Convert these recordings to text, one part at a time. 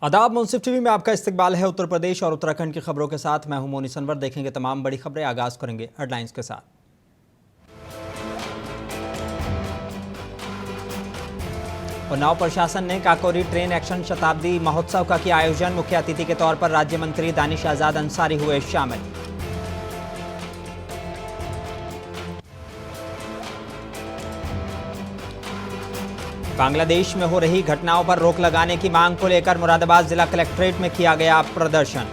आदाब। मुंसिफ टीवी में आपका इस्तकबाल है। उत्तर प्रदेश और उत्तराखंड की खबरों के साथ मैं हूं मोनी सनवर। देखेंगे तमाम बड़ी खबरें। आगाज करेंगे हेडलाइंस के साथ। उन्नाव प्रशासन ने काकोरी ट्रेन एक्शन शताब्दी महोत्सव का किया आयोजन। मुख्य अतिथि के तौर पर राज्य मंत्री दानिश आजाद अंसारी हुए शामिल। बांग्लादेश में हो रही घटनाओं पर रोक लगाने की मांग को लेकर मुरादाबाद जिला कलेक्ट्रेट में किया गया प्रदर्शन।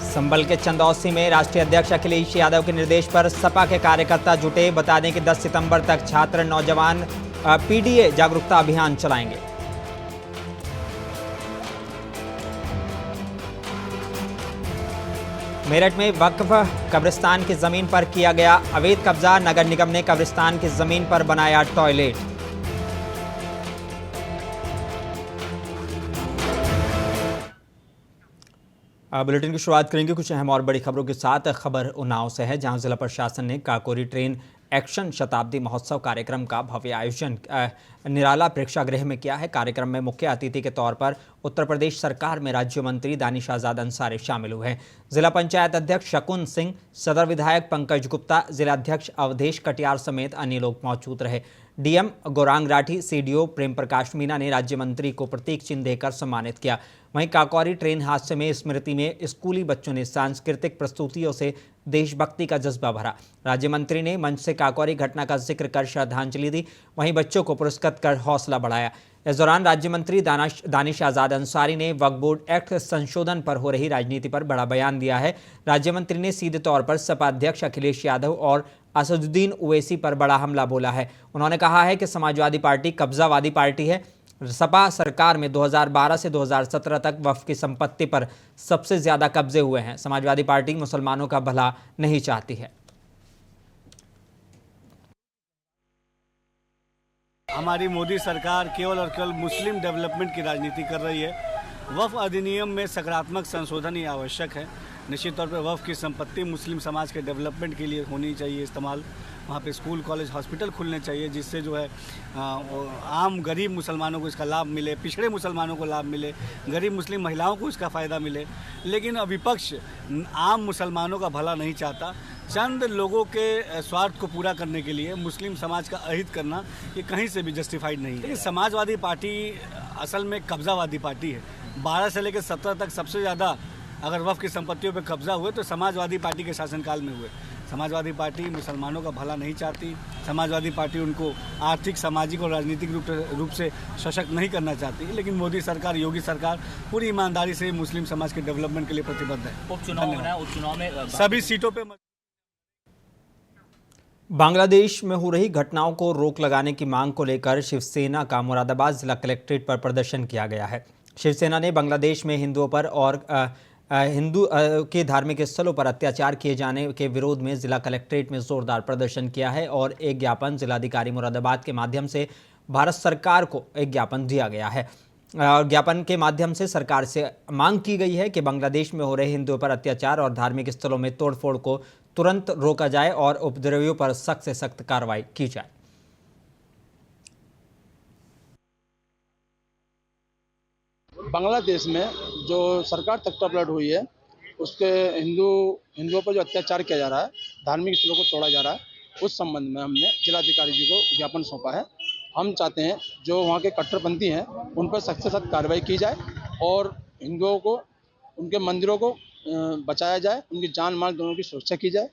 संभल के चंदौसी में राष्ट्रीय अध्यक्ष अखिलेश यादव के निर्देश पर सपा के कार्यकर्ता जुटे। बता दें कि 10 सितंबर तक छात्र नौजवान पीडीए जागरूकता अभियान चलाएंगे। मेरठ में वक्फ कब्रिस्तान की जमीन पर किया गया अवैध कब्जा। नगर निगम ने कब्रिस्तान की जमीन पर बनाया टॉयलेट। बुलेटिन की शुरुआत करेंगे कुछ अहम और बड़ी खबरों के साथ। खबर उन्नाव से है, जहां जिला प्रशासन ने काकोरी ट्रेन एक्शन शताब्दी महोत्सव कार्यक्रम का भव्य आयोजन निराला प्रेक्षागृह में किया है। कार्यक्रम में मुख्य अतिथि के तौर पर उत्तर प्रदेश सरकार में राज्य मंत्री दानिश आजाद अंसारी शामिल हुए हैं। जिला पंचायत अध्यक्ष शकुन सिंह, सदर विधायक पंकज गुप्ता, जिलाध्यक्ष अवधेश कटियार समेत अन्य लोग मौजूद रहे। डीएम गौरांग राठी, सीडीओ प्रेम प्रकाश मीना ने राज्य मंत्री को प्रतीक चिन्ह देकर सम्मानित किया। वहीं काकोरी ट्रेन हादसे में स्मृति में स्कूली बच्चों ने सांस्कृतिक प्रस्तुतियों से देशभक्ति का जज्बा भरा। राज्य मंत्री ने मंच से काकोरी घटना का जिक्र कर श्रद्धांजलि दी। वहीं बच्चों को पुरस्कृत कर हौसला बढ़ाया। इस दौरान राज्य मंत्री दानिश आजाद अंसारी ने वक्फ बोर्ड एक्ट संशोधन पर हो रही राजनीति पर बड़ा बयान दिया है। राज्य मंत्री ने सीधे तौर पर सपा अध्यक्ष अखिलेश यादव और असदुद्दीन ओवैसी पर बड़ा हमला बोला है। उन्होंने कहा है कि समाजवादी पार्टी कब्जावादी पार्टी है। सपा सरकार में 2012 से 2017 तक वक्फ की संपत्ति पर सबसे ज्यादा कब्जे हुए हैं। समाजवादी पार्टी मुसलमानों का भला नहीं चाहती है। हमारी मोदी सरकार केवल और केवल मुस्लिम डेवलपमेंट की राजनीति कर रही है। वक्फ अधिनियम में सकारात्मक संशोधन ही आवश्यक है। निश्चित तौर पर वक्फ की संपत्ति मुस्लिम समाज के डेवलपमेंट के लिए होनी चाहिए इस्तेमाल। वहाँ पे स्कूल, कॉलेज, हॉस्पिटल खुलने चाहिए, जिससे जो है आम गरीब मुसलमानों को इसका लाभ मिले, पिछड़े मुसलमानों को लाभ मिले, गरीब मुस्लिम महिलाओं को इसका फ़ायदा मिले। लेकिन विपक्ष आम मुसलमानों का भला नहीं चाहता। चंद लोगों के स्वार्थ को पूरा करने के लिए मुस्लिम समाज का अहित करना ये कहीं से भी जस्टिफाइड नहीं है। लेकिन समाजवादी पार्टी असल में कब्जावादी पार्टी है। 12 से लेकर 17 तक सबसे ज़्यादा अगर वक्फ की संपत्तियों पर कब्जा हुए तो समाजवादी पार्टी के शासनकाल में हुए। समाजवादी पार्टी मुसलमानों का भला नहीं चाहती। समाजवादी पार्टी उनको आर्थिक, सामाजिक और राजनीतिक रूप से सशक्त नहीं करना चाहती। लेकिन मोदी सरकार, योगी सरकार पूरी ईमानदारी से मुस्लिम समाज के डेवलपमेंट के लिए प्रतिबद्ध है। उपचुनाव में सभी सीटों पे बांग्लादेश में हो रही घटनाओं को रोक लगाने की मांग को लेकर शिवसेना का मुरादाबाद जिला कलेक्ट्रेट पर प्रदर्शन किया गया है। शिवसेना ने बांग्लादेश में हिंदुओं पर और हिंदू के धार्मिक स्थलों पर अत्याचार किए जाने के विरोध में जिला कलेक्ट्रेट में जोरदार प्रदर्शन किया है और एक ज्ञापन जिलाधिकारी मुरादाबाद के माध्यम से भारत सरकार को एक ज्ञापन दिया गया है। ज्ञापन के माध्यम से सरकार से मांग की गई है कि बांग्लादेश में हो रहे हिंदुओं पर अत्याचार और धार्मिक स्थलों में तोड़फोड़ को तुरंत रोका जाए और उपद्रवियों पर सख्त से सख्त कार्रवाई की जाए। बांग्लादेश में जो सरकार तख्तापलट हुई है, उसके हिंदुओं पर जो अत्याचार किया जा रहा है, धार्मिक स्थलों को तोड़ा जा रहा है, उस संबंध में हमने जिलाधिकारी जी को ज्ञापन सौंपा है। हम चाहते हैं जो वहाँ के कट्टरपंथी हैं उन पर सख्त से सख्त कार्रवाई की जाए और हिंदुओं को, उनके मंदिरों को बचाया जाए, उनकी जान माल दोनों की सुरक्षा की जाए।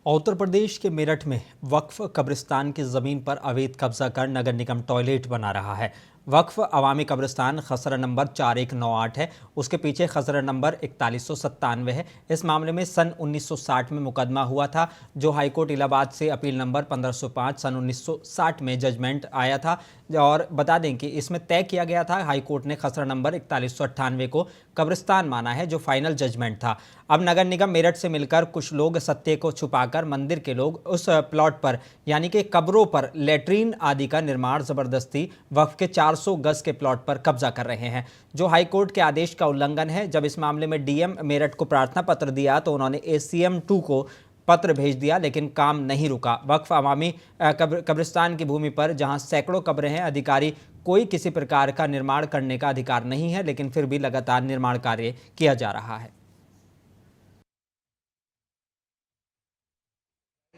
उत्तर प्रदेश के मेरठ में वक्फ कब्रिस्तान की जमीन पर अवैध कब्जा कर नगर निगम टॉयलेट बना रहा है। वक्फ अवामी कब्रिस्तान खसरा नंबर 4198 है। उसके पीछे खसरा नंबर 4197 है। इस मामले में सन 1960 में मुकदमा हुआ था, जो हाईकोर्ट इलाहाबाद से अपील नंबर 1505 सन 1960 में जजमेंट आया था। और बता दें कि इसमें तय किया गया था, हाईकोर्ट ने खसरा नंबर 4198 को कब्रिस्तान माना है, जो फाइनल जजमेंट था। अब नगर निगम मेरठ से मिलकर कुछ लोग सत्य को छुपाकर मंदिर के लोग उस प्लॉट पर यानी कि कब्रों पर लेटरीन आदि का निर्माण जबरदस्ती वक्फ के 4 400 गज के प्लॉट पर कब्जा कर रहे हैं, जो हाईकोर्ट के आदेश का उल्लंघन है। जब इस मामले में डीएम मेरठ को प्रार्थना पत्र दिया तो उन्होंने एसीएम 2 को पत्र भेज दिया, लेकिन काम नहीं रुका। वक्फ अवामी कब्रिस्तान की भूमि पर जहां सैकड़ों कब्रें हैं, अधिकारी कोई किसी प्रकार का निर्माण करने का अधिकार नहीं है, लेकिन फिर भी लगातार निर्माण कार्य किया जा रहा है।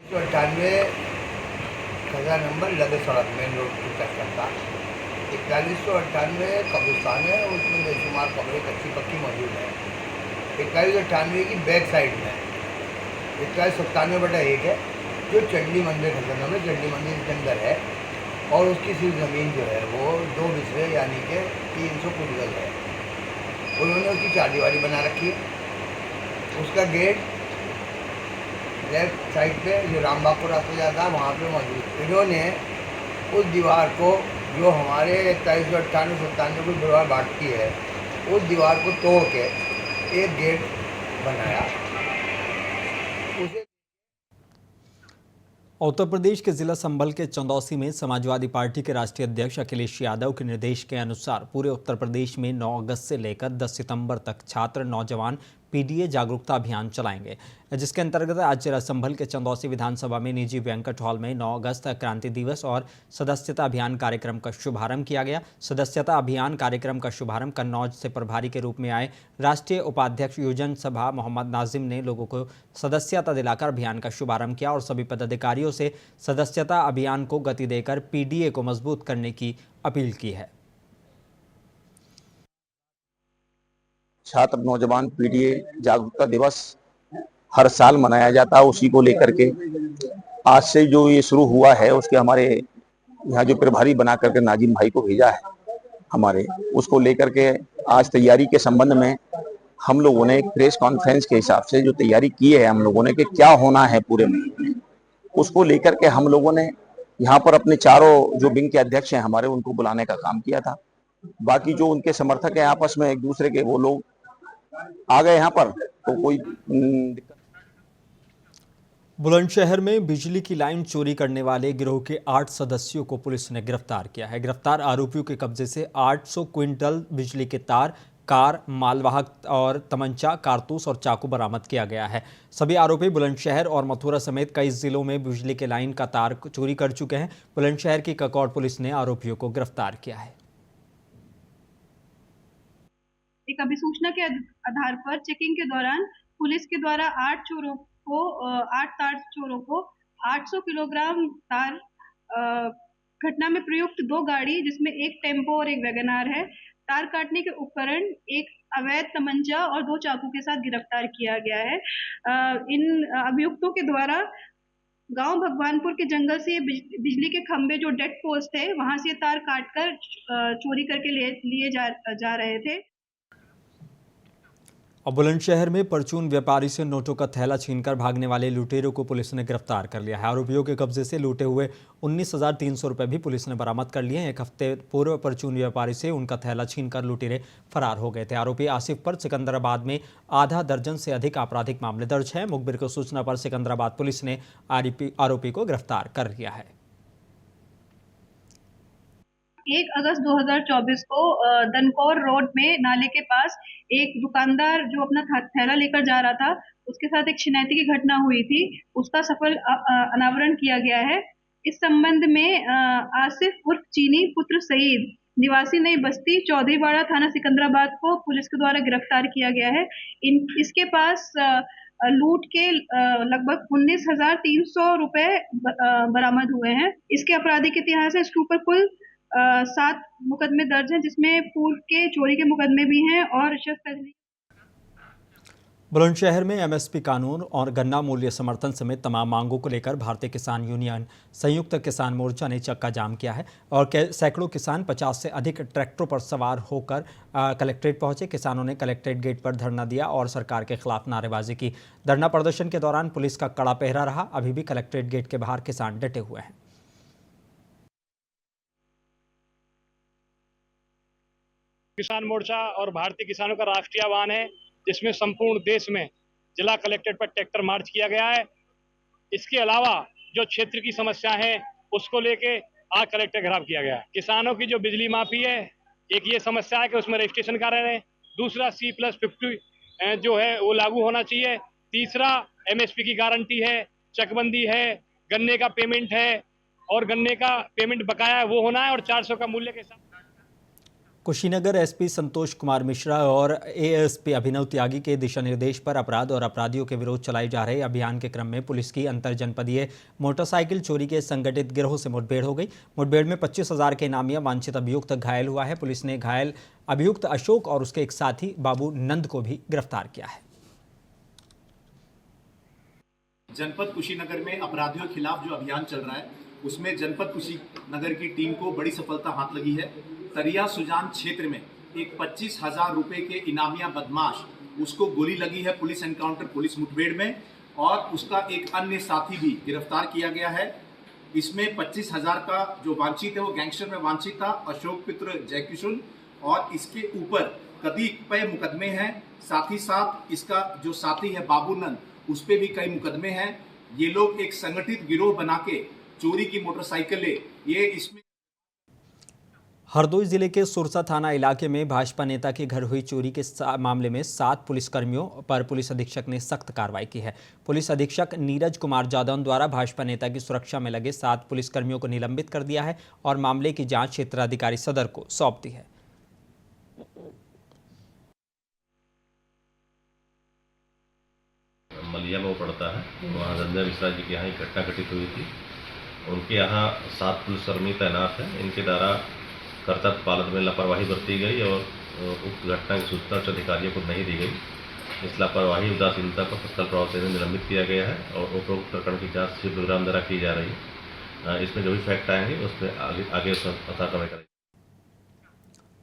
98 खजा नंबर लगे सड़क मेन रोड की टच करता 4198 कब्रिस्तान है, उसमें बेशुमार कब्रें कच्ची पक्की मौजूद है। 4198 की बैक साइड में 4197/1 है जो चंडी मंदिर खजा नंबर चंडी मंदिर के अंदर है, और उसकी सिर्फ ज़मीन जो है वो 2 बिस्वे यानी कि 300 कुछ गज है। उन्होंने उसकी चारदीवारी बना रखी है। उसका गेट लेफ्ट साइड पे जो रामबाग को रास्ता जाता है वहाँ पे मौजूद। इन्होंने उस दीवार को जो हमारे 4198-97 को दीवार बांटती है, उस दीवार को तोड़ के एक गेट बनाया। उसे उत्तर प्रदेश के जिला संभल के चंदौसी में समाजवादी पार्टी के राष्ट्रीय अध्यक्ष अखिलेश यादव के निर्देश के अनुसार पूरे उत्तर प्रदेश में 9 अगस्त से लेकर 10 सितंबर तक छात्र नौजवान पीडीए जागरूकता अभियान चलाएंगे, जिसके अंतर्गत आज जिला संभल के चंदौसी विधानसभा में निजी बैंक्वेट हॉल में 9 अगस्त क्रांति दिवस और सदस्यता अभियान कार्यक्रम का शुभारंभ किया गया। सदस्यता अभियान कार्यक्रम का शुभारंभ कन्नौज से प्रभारी के रूप में आए राष्ट्रीय उपाध्यक्ष योजन सभा मोहम्मद नाजिम ने लोगों को सदस्यता दिलाकर अभियान का शुभारंभ किया और सभी पदाधिकारियों से सदस्यता अभियान को गति देकर पीडीए को मजबूत करने की अपील की है। छात्र नौजवान पीडीए जागरूकता दिवस हर साल मनाया जाता है। उसी को लेकर के आज से जो ये शुरू हुआ है, उसके हमारे यहाँ जो प्रभारी बना करके नाजिम भाई को भेजा है हमारे, उसको लेकर के आज तैयारी के संबंध में हम लोगों ने एक प्रेस कॉन्फ्रेंस के हिसाब से जो तैयारी की है हम लोगों ने कि क्या होना है पूरे महीने में, उसको लेकर के हम लोगों ने यहाँ पर अपने चारों जो विंग के अध्यक्ष हैं हमारे, उनको बुलाने का काम किया था। बाकी जो उनके समर्थक हैं आपस में एक दूसरे के, वो लोग आ गए यहाँ पर, तो कोई दिक्कत। बुलंदशहर में बिजली की लाइन चोरी करने वाले गिरोह के 8 सदस्यों को पुलिस ने गिरफ्तार किया है। गिरफ्तार आरोपियों के कब्जे से 800 क्विंटल बिजली के तार, कार, मालवाहक और तमंचा, कारतूस और चाकू बरामद किया गया है। सभी आरोपी बुलंदशहर और मथुरा समेत कई जिलों में बिजली के लाइन का तार चोरी कर चुके हैं। बुलंदशहर की ककौड़ पुलिस ने आरोपियों को गिरफ्तार किया है। एक अभिसूचना के आधार पर चेकिंग के दौरान पुलिस के द्वारा 8 तार चोरों को 800 किलोग्राम तार, घटना में प्रयुक्त 2 गाड़ी जिसमें एक टेम्पो और एक वैगनार है, तार काटने के उपकरण, एक अवैध तमंचा और 2 चाकू के साथ गिरफ्तार किया गया है। इन अभियुक्तों के द्वारा गांव भगवानपुर के जंगल से बिजली के खंभे जो डेड पोस्ट है वहां से तार काटकर चोरी करके लिए जा रहे थे। और बुलंदशहर में परचून व्यापारी से नोटों का थैला छीनकर भागने वाले लुटेरों को पुलिस ने गिरफ्तार कर लिया है। आरोपियों के कब्जे से लूटे हुए 19,300 रुपये भी पुलिस ने बरामद कर लिए हैं। एक हफ्ते पूर्व परचून व्यापारी से उनका थैला छीनकर लुटेरे फरार हो गए थे। आरोपी आसिफ पर सिकंदराबाद में आधा दर्जन से अधिक आपराधिक मामले दर्ज हैं। मुखबिर की सूचना पर सिकंदराबाद पुलिस ने आरोपी को गिरफ्तार कर लिया है। 1 अगस्त 2024 को दनकौर रोड में नाले के पास एक दुकानदार जो अपना थैला लेकर जा रहा था, उसके साथ एक छिनैती की घटना हुई थी, उसका सफल अनावरण किया गया है। इस संबंध में आसिफ उर्फ चीनी पुत्र सईद निवासी नई बस्ती चौधरीवाड़ा थाना सिकंदराबाद को पुलिस के द्वारा गिरफ्तार किया गया है। इसके पास लूट के लगभग 19,300 रुपए बरामद हुए हैं। इसके आपराधिक इतिहास है, इसके ऊपर कुल 7 मुकदमे दर्ज हैं, जिसमें पूर्व के चोरी के मुकदमे भी हैं और शस्त्र। बुलंदशहर में एमएसपी कानून और गन्ना मूल्य समर्थन समेत तमाम मांगों को लेकर भारतीय किसान यूनियन संयुक्त किसान मोर्चा ने चक्का जाम किया है और सैकड़ों किसान 50 से अधिक ट्रैक्टरों पर सवार होकर कलेक्ट्रेट पहुंचे। किसानों ने कलेक्ट्रेट गेट पर धरना दिया और सरकार के खिलाफ नारेबाजी की। धरना प्रदर्शन के दौरान पुलिस का कड़ा पहरा रहा। अभी भी कलेक्ट्रेट गेट के बाहर किसान डटे हुए हैं। किसान मोर्चा और भारतीय किसानों का राष्ट्रीय आह्वान है, जिसमें संपूर्ण देश में जिला कलेक्ट्रेट पर ट्रैक्टर मार्च किया गया है। इसके अलावा जो क्षेत्र की समस्या है उसको लेके आज कलेक्टर घेराव किया गया। किसानों की जो बिजली माफी है, एक ये समस्या है कि उसमें रजिस्ट्रेशन कार्य है। दूसरा C+50 जो है वो लागू होना चाहिए। तीसरा MSP की गारंटी है, चकबंदी है, गन्ने का पेमेंट है और गन्ने का पेमेंट बकाया है वो होना है और 400 का मूल्य के साथ। कुशीनगर एसपी संतोष कुमार मिश्रा और एएसपी अभिनव त्यागी के दिशा निर्देश पर अपराध और अपराधियों के विरोध चलाए जा रहे अभियान के क्रम में पुलिस की अंतरजनपदीय मोटरसाइकिल चोरी के संगठित गिरोह से मुठभेड़ हो गई। मुठभेड़ में 25,000 के इनामिया वांछित अभियुक्त घायल हुआ है। पुलिस ने घायल अभियुक्त अशोक और उसके एक साथी बाबू नंद को भी गिरफ्तार किया है। जनपद कुशीनगर में अपराधियों के खिलाफ जो अभियान चल रहा है उसमें जनपद कुशीनगर की टीम को बड़ी सफलता हाथ लगी है। तरिया सुजान क्षेत्र में एक 25,000 रुपए के इनामिया बदमाश उसको गोली लगी है पुलिस एनकाउंटर पुलिस मुठभेड़ में और उसका एक अन्य साथी भी गिरफ्तार किया गया है। इसमें 25,000 का जो वांछित है वो गैंगस्टर में वांछित था अशोक पुत्र जयकिशुन और इसके ऊपर कतिपय मुकदमे हैं। साथ ही साथ इसका जो साथी है बाबू नंद उस पर भी कई मुकदमे हैं। ये लोग एक संगठित गिरोह बना के चोरी की मोटरसाइकिलें ये इसमें। हरदोई जिले के सुरसा थाना इलाके में भाजपा नेता के घर हुई चोरी के मामले में 7 पुलिसकर्मियों पर पुलिस अधीक्षक ने सख्त कार्रवाई की है। पुलिस अधीक्षक नीरज कुमार जादौन द्वारा भाजपा नेता की सुरक्षा में लगे 7 पुलिसकर्मियों को निलंबित कर दिया है और मामले की जांच क्षेत्राधिकारी सदर को सौंप दी है। मलिया में वो पड़ता है, वहाँ संजय मिश्रा जी के यहाँ एक घटना घटित हुई थी। उनके यहाँ 7 पुलिसकर्मी तैनात हैं। इनके द्वारा कर्तव्य पालन में लापरवाही बरती गई और उक्त घटना की सूचना उच्च अधिकारियों को नहीं दी गई। इस लापरवाही उदासीनता पर तत्काल प्रभाव से निलंबित किया गया है और उपरोक्त प्रकरण की जांच सी प्रोग्राम द्वारा की जा रही है। इसमें जो भी फैक्ट आएंगे उसमें आगे कार्रवाई करेंगे।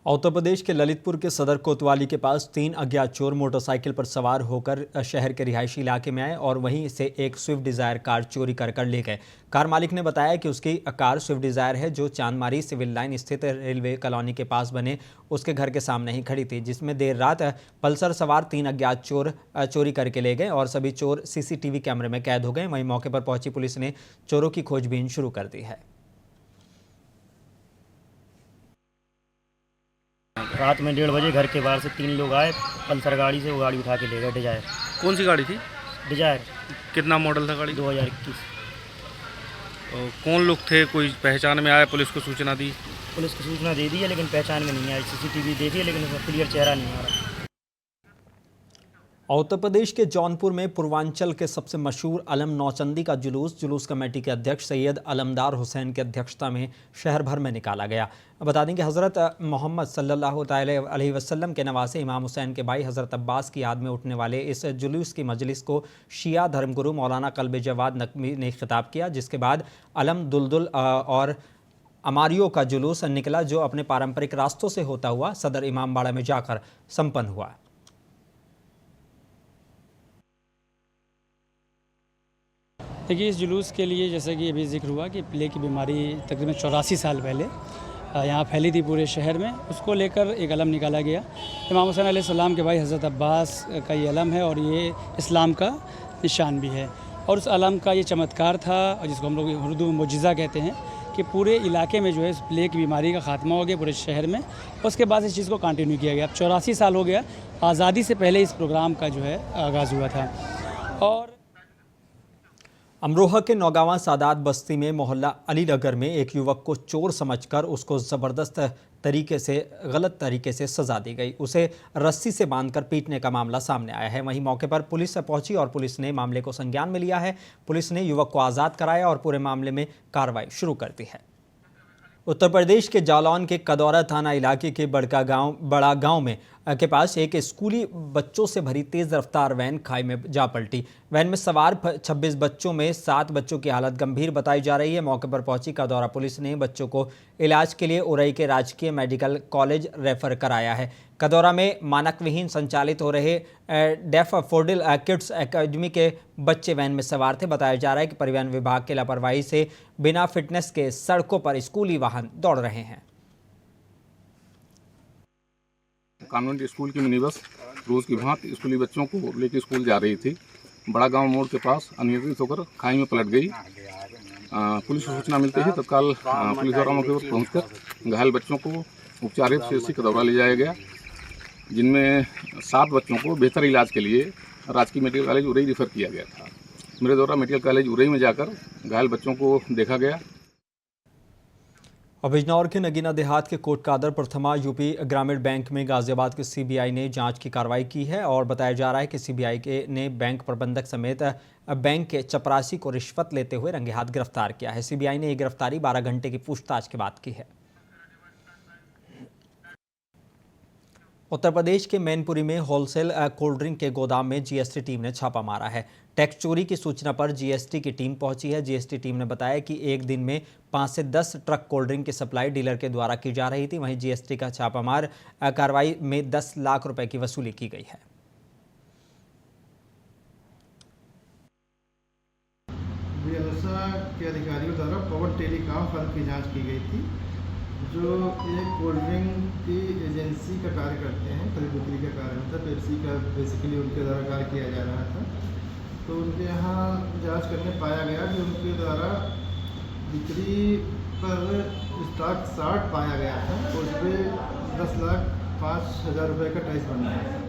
उत्तर प्रदेश के ललितपुर के सदर कोतवाली के पास 3 अज्ञात चोर मोटरसाइकिल पर सवार होकर शहर के रिहायशी इलाके में आए और वहीं से एक स्विफ्ट डिज़ायर कार चोरी कर ले गए। कार मालिक ने बताया कि उसकी कार स्विफ्ट डिज़ायर है जो चांदमारी सिविल लाइन स्थित रेलवे कॉलोनी के पास बने उसके घर के सामने ही खड़ी थी, जिसमें देर रात पल्सर सवार 3 अज्ञात चोर चोरी करके ले गए और सभी चोर CCTV कैमरे में कैद हो गए। वहीं मौके पर पहुंची पुलिस ने चोरों की खोजबीन शुरू कर दी है। रात में 1:30 बजे घर के बाहर से 3 लोग आए, पल्सर गाड़ी से वो गाड़ी उठा के ले गए। डिजायर। कौन सी गाड़ी थी? डिजायर। कितना मॉडल था गाड़ी? 2021। कौन लोग थे? कोई पहचान में आया? पुलिस को सूचना दी? पुलिस को सूचना दे दी है लेकिन पहचान में नहीं आई। CCTV देखी लेकिन उसमें क्लियर चेहरा नहीं आ रहा। उत्तर प्रदेश के जौनपुर में पूर्वांचल के सबसे मशहूर अलम नौचंदी का जुलूस कमेटी के अध्यक्ष सैयद अलमदार हुसैन की अध्यक्षता में शहर भर में निकाला गया। बता दें कि हज़रत मोहम्मद सल्लल्लाहु अलैहि वसल्लम के नवासे इमाम हुसैन के भाई हज़रत अब्बास की याद में उठने वाले इस जुलूस की मजलिस को शिया धर्मगुरु मौलाना कल्ब जवाद नकवी ने खिताब किया, जिसके बाद अलम दुलदुल और अमारियों का जुलूस निकला जो अपने पारंपरिक रास्तों से होता हुआ सदर इमामबाड़ा में जाकर संपन्न हुआ। देखिए, इस जुलूस के लिए जैसा कि अभी जिक्र हुआ कि प्लेग की बीमारी तकरीबन 84 साल पहले यहाँ फैली थी पूरे शहर में, उसको लेकर एक अलम निकाला गया। इमाम हुसैन अलैहिस्सलाम के भाई हज़रत अब्बास का ये अलम है और ये इस्लाम का निशान भी है। और उस अलम का ये चमत्कार था और जिसको हम लोग उर्दू में मुजिज़ा कहते हैं कि पूरे इलाके में जो है प्लेग की बीमारी का ख़ात्मा हो गया पूरे शहर में। उसके बाद इस चीज़ को कंटिन्यू किया गया। अब 84 साल हो गया, आज़ादी से पहले इस प्रोग्राम का जो है आगाज़ हुआ था। और अमरोहा के नौगांवा सादात बस्ती में मोहल्ला अलीनगर में एक युवक को चोर समझकर उसको ज़बरदस्त गलत तरीके से सज़ा दी गई। उसे रस्सी से बांधकर पीटने का मामला सामने आया है। वहीं मौके पर पुलिस पहुंची और पुलिस ने मामले को संज्ञान में लिया है। पुलिस ने युवक को आज़ाद कराया और पूरे मामले में कार्रवाई शुरू कर दी है। उत्तर प्रदेश के जालौन के कदौरा थाना इलाके के बड़ा गांव में के पास एक स्कूली बच्चों से भरी तेज़ रफ्तार वैन खाई में जा पलटी। वैन में सवार 26 बच्चों में 7 बच्चों की हालत गंभीर बताई जा रही है। मौके पर पहुंची कदौरा पुलिस ने बच्चों को इलाज के लिए उरई के राजकीय मेडिकल कॉलेज रेफर कराया है। कदौरा में मानक विहीन संचालित हो रहे डैफोडिल किड्स एकेडमी के बच्चे वैन में सवार थे। बताया जा रहा है कि परिवहन विभाग की लापरवाही से बिना फिटनेस के सड़कों पर स्कूली वाहन दौड़ रहे हैं। कॉन्वेंट स्कूल की मिनी बस रोज की भांति स्कूली बच्चों को लेकर स्कूल जा रही थी। बड़ा गांव मोड़ के पास अनियंत्रित होकर खाई में पलट गई। पुलिस को सूचना मिलते ही तत्काल पुलिस द्वारा मौके पर पहुंचकर घायल बच्चों को उपचार हेतु CHC कदौरा ले जाया गया, जिनमें 7 बच्चों को बेहतर इलाज के लिए राजकीय मेडिकल कॉलेज उरई रेफर किया गया था। मेरे द्वारा मेडिकल कॉलेज उरई में जाकर घायल बच्चों को देखा गया। और बिजनौर के नगीना देहात के कोटकादर प्रथमा यूपी ग्रामीण बैंक में गाजियाबाद के CBI ने जांच की कार्रवाई की है और बताया जा रहा है कि CBI ने बैंक प्रबंधक समेत बैंक के चपरासी को रिश्वत लेते हुए रंगे हाथ गिरफ्तार किया है। CBI ने ये गिरफ्तारी 12 घंटे की पूछताछ के बाद की है। उत्तर प्रदेश के मैनपुरी में होलसेल कोल्ड ड्रिंक के गोदाम में GST टीम ने छापा मारा है। टैक्स चोरी की सूचना पर GST की टीम पहुंची है। GST टीम ने बताया कि एक दिन में 5 से 10 ट्रक कोल्ड ड्रिंक की सप्लाई डीलर के द्वारा की जा रही थी। वहीं GST का छापामार कार्रवाई में 10 लाख रुपए की वसूली की गई है। के अधिकारियों द्वारा पवन टेलीकॉम फर्म की जांच की गई थी, जो एक कोल्ड ड्रिंक की एजेंसी का कार्य करते हैं, खरीद बिक्री का कार्य होता है। पेप्सी का बेसिकली उनके द्वारा कार्य किया जा रहा था। तो उनके यहाँ जांच करने पाया गया कि उनके द्वारा बिक्री पर स्टॉक शार्ट पाया गया था, उस पर 10,05,000 रुपये का टैक्स बनना है।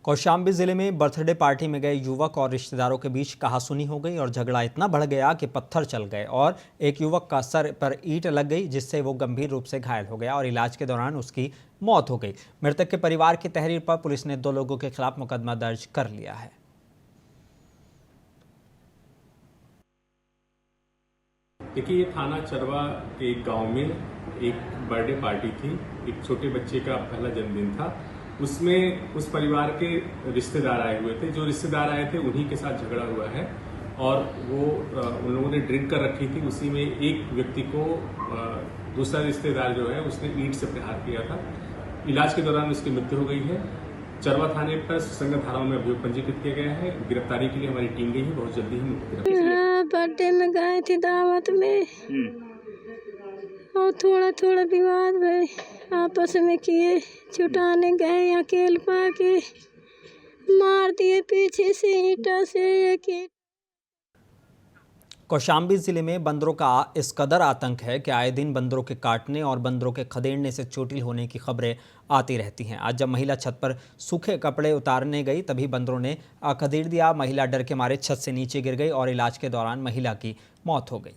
कौशाम्बी जिले में बर्थडे पार्टी में गए युवक और रिश्तेदारों के बीच कहासुनी हो गई और झगड़ा इतना बढ़ गया कि पत्थर चल गए और एक युवक का सर पर ईंट लग गई, जिससे वो गंभीर रूप से घायल हो गया और इलाज के दौरान उसकी मौत हो गई। मृतक के परिवार की तहरीर पर पुलिस ने 2 लोगों के खिलाफ मुकदमा दर्ज कर लिया है। देखिए, ये थाना चरवा के एक गांव में एक बर्थडे पार्टी थी। एक छोटे बच्चे का पहला जन्मदिन था। उसमें उस परिवार के रिश्तेदार आए हुए थे। जो रिश्तेदार आए थे उन्हीं के साथ झगड़ा हुआ है और वो उन लोगों ने ड्रिंक कर रखी थी। उसी में एक व्यक्ति को दूसरा रिश्तेदार जो है उसने ईंट से प्रहार किया था। इलाज के दौरान उसकी मृत्यु हो गई है। चरवा थाने पर संगत धाराओं में अभियोग पंजीकृत किया गया है। गिरफ्तारी के लिए हमारी टीम गई है। बहुत जल्दी ही बर्थडे में गए थे दावत में और थोड़ा विवाद भई, आपस में किए, छुटाने गए, अकेले पाके मार दिए पीछे से ईंटा से एक। कौशाम्बी जिले में बंदरों का इस कदर आतंक है कि आए दिन बंदरों के काटने और बंदरों के खदेड़ने से चोटिल होने की खबरें आती रहती हैं। आज जब महिला छत पर सूखे कपड़े उतारने गई तभी बंदरों ने खदेड़ दिया। महिला डर के मारे छत से नीचे गिर गई और इलाज के दौरान महिला की मौत हो गई।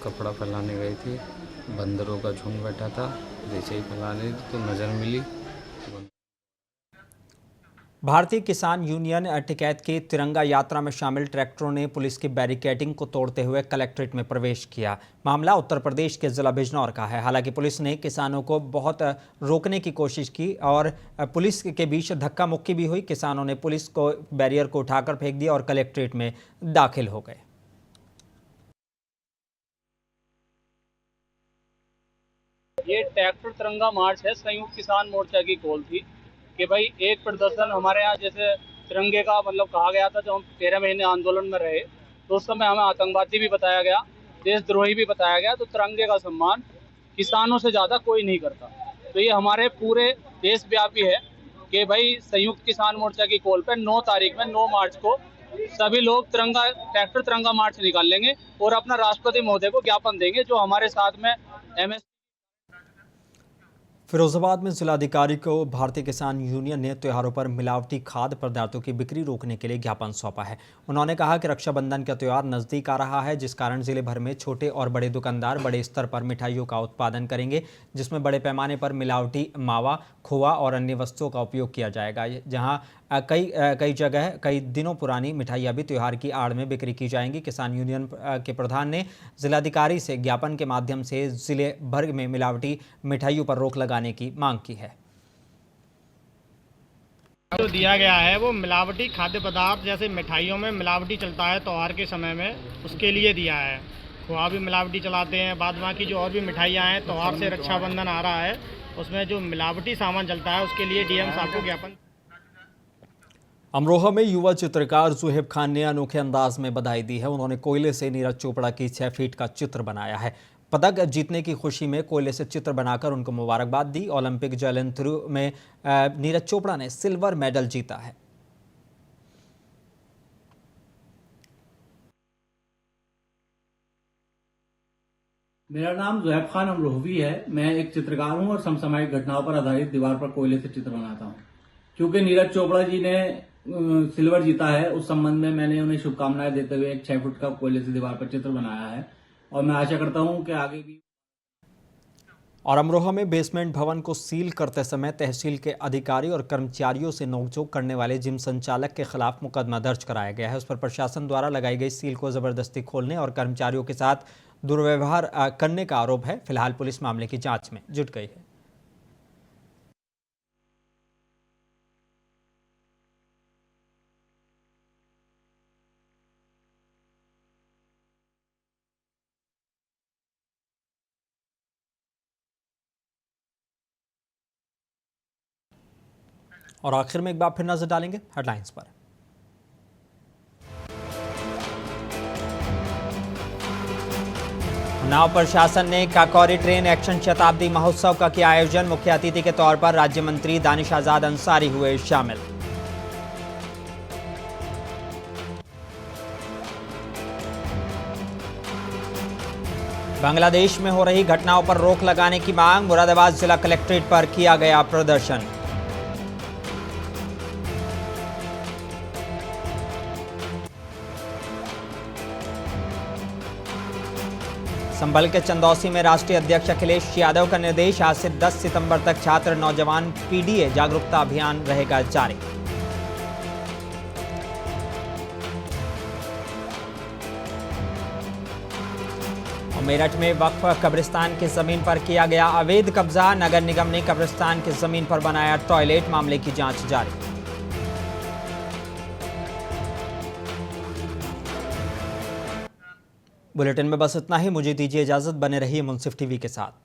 कपड़ा फैलाने गई थी, बंदरों का झुंड बैठा था, जैसे ही फैलाने तो नज़र मिली। भारतीय किसान यूनियन टिकैत की तिरंगा यात्रा में शामिल ट्रैक्टरों ने पुलिस की बैरिकेडिंग को तोड़ते हुए कलेक्ट्रेट में प्रवेश किया। मामला उत्तर प्रदेश के जिला बिजनौर का है। हालांकि पुलिस ने किसानों को बहुत रोकने की कोशिश की और पुलिस के बीच धक्का मुक्की भी हुई। किसानों ने पुलिस को बैरियर को उठाकर फेंक दिया और कलेक्ट्रेट में दाखिल हो गए। ये ट्रैक्टर तिरंगा मार्च है। संयुक्त किसान मोर्चा की कॉल थी कि भाई एक प्रदर्शन हमारे यहाँ जैसे तिरंगे का मतलब कहा गया था। जो हम 13 महीने आंदोलन में रहे तो उस समय हमें आतंकवादी भी बताया गया, देशद्रोही भी बताया गया। तो तिरंगे का सम्मान किसानों से ज़्यादा कोई नहीं करता। तो ये हमारे पूरे देशव्यापी है कि भाई संयुक्त किसान मोर्चा की कॉल पर 9 तारीख में 9 मार्च को सभी लोग ट्रैक्टर तिरंगा मार्च निकाल लेंगे और अपना राष्ट्रपति महोदय को ज्ञापन देंगे, जो हमारे साथ में MS। फिरोजाबाद में जिलाधिकारी को भारतीय किसान यूनियन ने त्योहारों पर मिलावटी खाद्य पदार्थों की बिक्री रोकने के लिए ज्ञापन सौंपा है। उन्होंने कहा कि रक्षाबंधन का त्यौहार नज़दीक आ रहा है, जिस कारण जिले भर में छोटे और बड़े दुकानदार बड़े स्तर पर मिठाइयों का उत्पादन करेंगे, जिसमें बड़े पैमाने पर मिलावटी मावा, खोआ और अन्य वस्तुओं का उपयोग किया जाएगा। जहां कई जगह कई दिनों पुरानी मिठाइयाँ भी त्यौहार की आड़ में बिक्री की जाएंगी। किसान यूनियन के प्रधान ने जिलाधिकारी से ज्ञापन के माध्यम से जिले भर में मिलावटी मिठाइयों पर रोक लगाने की मांग की है। जो दिया गया है वो मिलावटी खाद्य पदार्थ जैसे मिठाइयों में मिलावटी चलता है त्यौहार के समय में, उसके लिए दिया है। खोआ भी मिलावटी चलाते हैं। बाद बाकी जो और भी मिठाइयाँ हैं, त्यौहार से रक्षाबंधन आ रहा है, उसमें जो मिलावटी सामान चलता है उसके लिए DM साहब को ज्ञापन। अमरोहा में युवा चित्रकार जुहेब खान ने अनोखे अंदाज में बधाई दी है। उन्होंने कोयले से नीरज चोपड़ा की 6 फीट का चित्र बनाया है। पदक जीतने की खुशी में कोयले से चित्र बनाकर उनको मुबारकबाद दी। ओलंपिक जैवलिन थ्रो में नीरज चोपड़ा ने सिल्वर मेडल जीता है। मेरा नाम ज़ुहैब खान अमरोहवी है। मैं एक चित्रकार हूं और समसामयिक घटनाओं पर आधारित दीवार पर कोयले से चित्र बनाता हूं। क्योंकि नीरज चोपड़ा जी ने सिल्वर जीता है, उस संबंध में मैंने उन्हें शुभकामनाएं देते हुए एक 6 फुट का कोयले से दीवार पर चित्र बनाया है और मैं आशा करता हूं कि आगे भी। और अमरोहा में बेसमेंट भवन को सील करते समय तहसील के अधिकारी और कर्मचारियों से नोकझोंक करने वाले जिम संचालक के खिलाफ मुकदमा दर्ज कराया गया है। उस पर प्रशासन द्वारा लगाई गई सील को जबरदस्ती खोलने और कर्मचारियों के साथ दुर्व्यवहार करने का आरोप है। फिलहाल पुलिस मामले की जांच में जुट गई है। और आखिर में एक बार फिर नजर डालेंगे हेडलाइंस पर। उन्नाव प्रशासन ने काकोरी ट्रेन एक्शन शताब्दी महोत्सव का किया आयोजन। मुख्य अतिथि के तौर पर राज्य मंत्री दानिश आजाद अंसारी हुए शामिल। बांग्लादेश में हो रही घटनाओं पर रोक लगाने की मांग। मुरादाबाद जिला कलेक्ट्रेट पर किया गया प्रदर्शन। संभल के चंदौसी में राष्ट्रीय अध्यक्ष अखिलेश यादव का निर्देश। आज से 10 सितंबर तक छात्र नौजवान पीडीए जागरूकता अभियान रहेगा जारी। और मेरठ में वक्फ कब्रिस्तान की जमीन पर किया गया अवैध कब्जा। नगर निगम ने कब्रिस्तान की जमीन पर बनाया टॉयलेट। मामले की जांच जारी। बुलेटिन में बस इतना ही। मुझे दीजिए इजाजत। बने रहिए मुंसिफ टीवी के साथ।